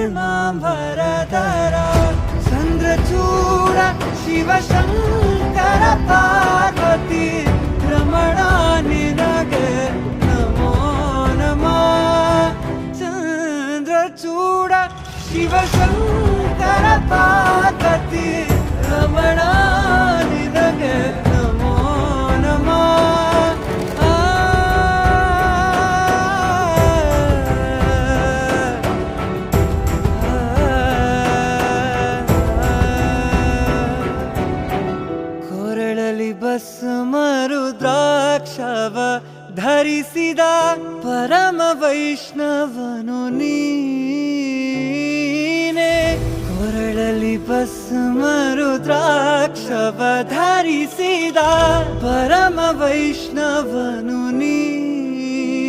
हेमाम्बरधर चन्द्रचूड शिवशङ्कर पार्वती रमण निनगे नमो नमः चन्द्रचूड शिवशङ्कर पार्वती रमण निनगे नमो नमः ಕೊರಳಲಿ ಭಸ್ಮ ರುದ್ರಾಕ್ಷವ ಧರಿಸಿದ ಪರಮ ವೈಷ್ಣವನು ನೀನೆ ಕೊರಳಲಿ ಭಸ್ಮ ರುದ್ರಾಕ್ಷವ ಧರಿಸಿದ ಪರಮ ವೈಷ್ಣವನು ನೀನೆ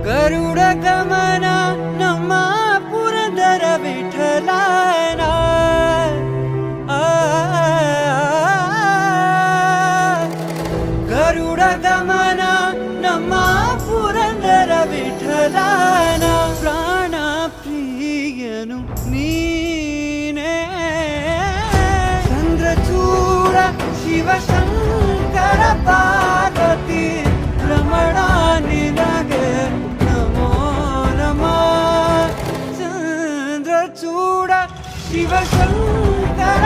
ಗರುಡ ಗಮನ ನಮ್ಮ ಪುರಂದರ ವಿಠಲನ ಗರುಡ ಗಮನ ನಮ್ಮ ಪುರಂದರ ವಿಠಲನ ಪ್ರಾಣ ಪ್ರಿಯನು ನೀನೇ ಚಂದ್ರಚೂಡ ಶಿವಶಂಕರ ಪಾರ್ವತಿ ರಮಣ ನಿನಗೆ ನಮೋ ನಮಃ ಚಂದ್ರಚೂಡ ಶಿವಶಂಕರ